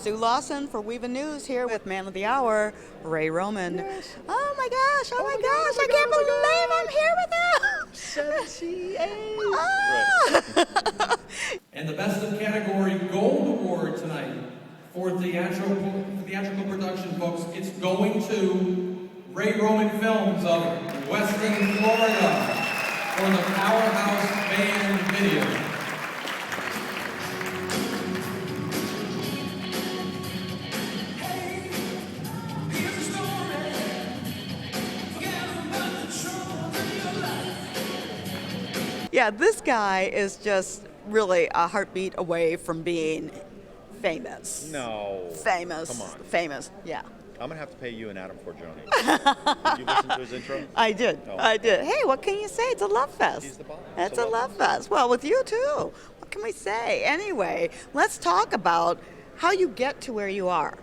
Sue Lawson for WEVA News here with Man of the Hour, Ray Roman. Yes. Oh my gosh, I can't believe I'm here with him. 7CA. And the Best of Category Gold Award tonight for theatrical production, folks, it's going to Ray Roman Films of Weston, Florida for the Powerhouse Band video. Yeah, this guy is just really a heartbeat away from being famous. No. Famous. Come on. Famous, yeah. I'm going to have to pay you and Adam for Joni. Did you listen to his intro? I did. Oh. I did. Hey, what can you say? It's a love fest. He's the boss. It's a love fest. Well, with you too. What can we say? Anyway, let's talk about how you get to where you are.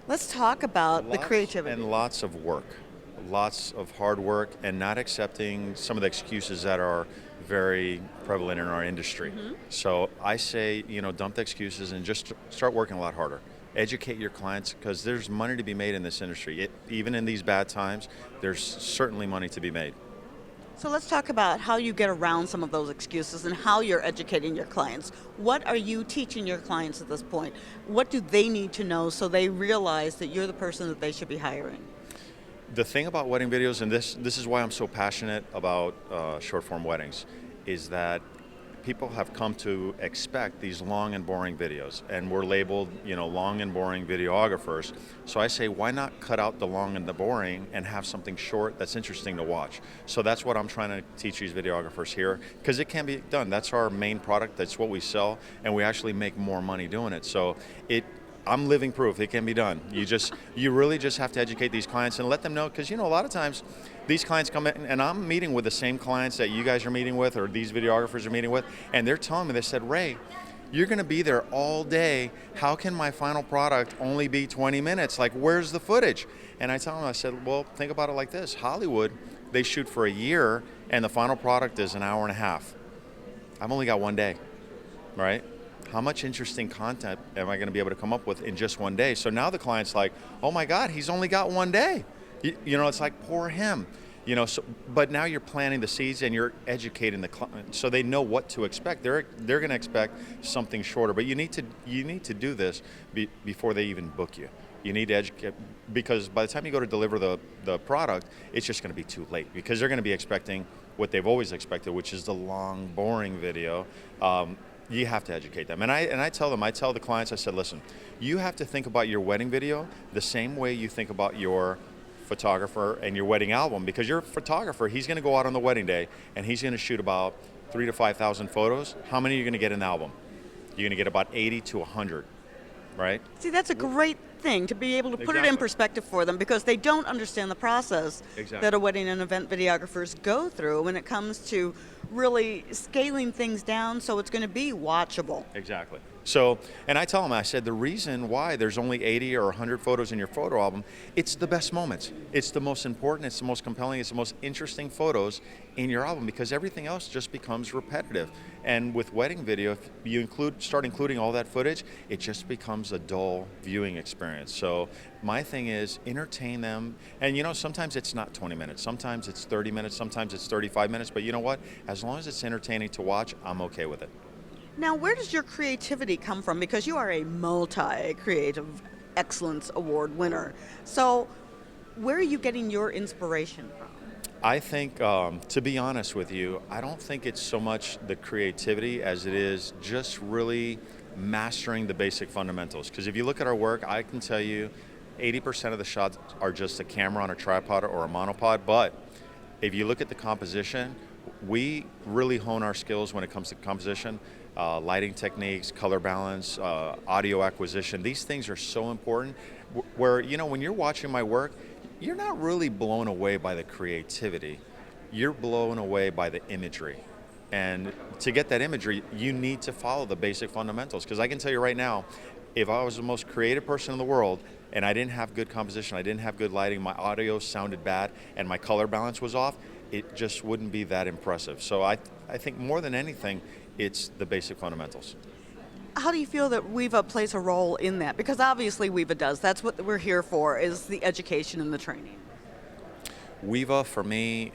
Let's talk about the creativity. And lots of work. Lots of hard work and not accepting some of the excuses that are very prevalent in our industry. Mm-hmm. So I say, dump the excuses and just start working a lot harder. Educate your clients because there's money to be made in this industry. Even in these bad times, there's certainly money to be made. So let's talk about how you get around some of those excuses and how you're educating your clients. What are you teaching your clients at this point? What do they need to know so they realize that you're the person that they should be hiring? The thing about wedding videos, and this is why I'm so passionate about short form weddings, is that people have come to expect these long and boring videos, and we're labeled, long and boring videographers. So I say, why not cut out the long and the boring and have something short that's interesting to watch? So that's what I'm trying to teach these videographers here, because it can be done. That's our main product. That's what we sell, and we actually make more money doing it. So I'm living proof it can be done. You really just have to educate these clients and let them know, because a lot of times these clients come in, and I'm meeting with the same clients that you guys are meeting with or these videographers are meeting with, and they're telling me, they said, Ray, you're going to be there all day. How can my final product only be 20 minutes? Like, where's the footage? And I tell them, I said, well, think about it like this. Hollywood, they shoot for a year, and the final product is an hour and a half. I've only got one day, right? How much interesting content am I going to be able to come up with in just one day? So now the client's like, oh my God, he's only got one day. It's like, poor him. But now you're planting the seeds and you're educating the client so they know what to expect. They're going to expect something shorter, but you need to do this before they even book you. You need to educate, because by the time you go to deliver the product, it's just going to be too late, because they're going to be expecting what they've always expected, which is the long, boring video. You have to educate them. And I tell the clients, I said, listen, you have to think about your wedding video the same way you think about your photographer and your wedding album, because your photographer, he's going to go out on the wedding day and he's going to shoot about 3,000 to 5,000 photos. How many are you going to get in the album? You're going to get about 80 to 100, right? See, that's a great thing to be able to put it in perspective for them, because they don't understand the process that a wedding and event videographers go through when it comes to really scaling things down so it's going to be watchable. Exactly. So, and I tell them, I said, the reason why there's only 80 or 100 photos in your photo album, it's the best moments. It's the most important, it's the most compelling, it's the most interesting photos in your album, because everything else just becomes repetitive. And with wedding video, if you start including all that footage, it just becomes a dull viewing experience. So my thing is entertain them. And sometimes it's not 20 minutes, sometimes it's 30 minutes, sometimes it's 35 minutes, but you know what? As long as it's entertaining to watch, I'm okay with it. Now, where does your creativity come from? Because you are a multi-creative excellence award winner. So where are you getting your inspiration from? I think, to be honest with you, I don't think it's so much the creativity as it is just really mastering the basic fundamentals. Because if you look at our work, I can tell you 80% of the shots are just a camera on a tripod or a monopod. But if you look at the composition, we really hone our skills when it comes to composition. Lighting techniques, color balance, audio acquisition. These things are so important where, when you're watching my work, you're not really blown away by the creativity. You're blown away by the imagery. And to get that imagery, you need to follow the basic fundamentals. Because I can tell you right now, if I was the most creative person in the world and I didn't have good composition, I didn't have good lighting, my audio sounded bad, and my color balance was off, it just wouldn't be that impressive. So I think more than anything, it's the basic fundamentals. how do you feel that WEVA plays a role in that? Because obviously WEVA does. That's what we're here for, is the education and the training. WEVA, for me,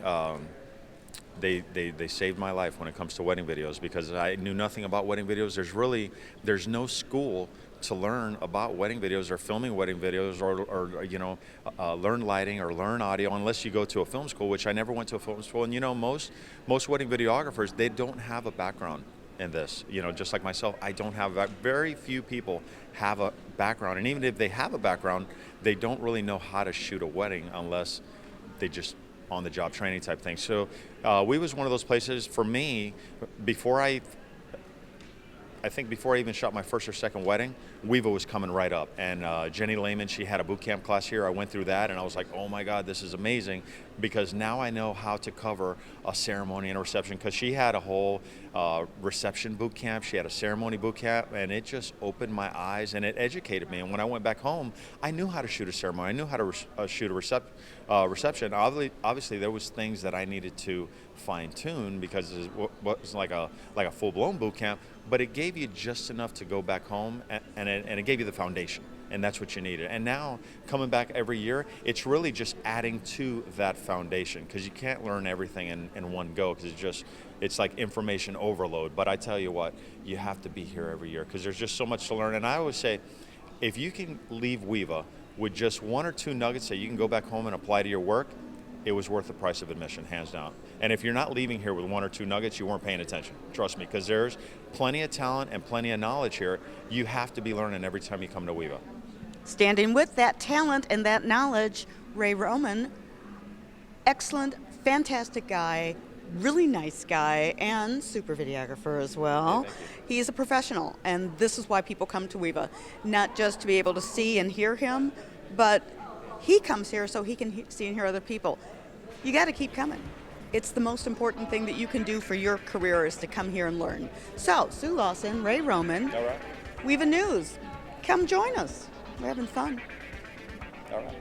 they saved my life when it comes to wedding videos, because I knew nothing about wedding videos. There's no school to learn about wedding videos or filming wedding videos, or learn lighting or learn audio, unless you go to a film school, which I never went to a film school. And most wedding videographers, they don't have a background in this. Just like myself, I don't have very few people have a background, and even if they have a background, they don't really know how to shoot a wedding unless they just on the job training type thing. So we was one of those places for me. Before I think before I even shot my first or second wedding, WEVA was coming right up. And Jenny Lehman, she had a boot camp class here. I went through that, and I was like, oh my God, this is amazing, because now I know how to cover a ceremony and a reception, because she had a whole reception boot camp. She had a ceremony boot camp, and it just opened my eyes, and it educated me. And when I went back home, I knew how to shoot a ceremony. I knew how to shoot a reception. Obviously, there was things that I needed to fine tune, because it was like a full-blown boot camp, but it gave you just enough to go back home, and it gave you the foundation, and that's what you needed. And now, coming back every year, it's really just adding to that foundation, because you can't learn everything in one go, because it's like information overload. But I tell you what, you have to be here every year, because there's just so much to learn. And I always say, if you can leave WEVA with just one or two nuggets that you can go back home and apply to your work, it was worth the price of admission, hands down. And if you're not leaving here with one or two nuggets, you weren't paying attention. Trust me, because there's plenty of talent and plenty of knowledge here. You have to be learning every time you come to WEVA. Standing with that talent and that knowledge, Ray Roman, excellent, fantastic guy, really nice guy, and super videographer as well. Yeah, thank you. He's a professional, and this is why people come to WEVA, not just to be able to see and hear him, but he comes here so he can see and hear other people. You got to keep coming. It's the most important thing that you can do for your career, is to come here and learn. So, Sue Lawson, Ray Roman, All right. WEVA News, come join us. We're having fun. All right.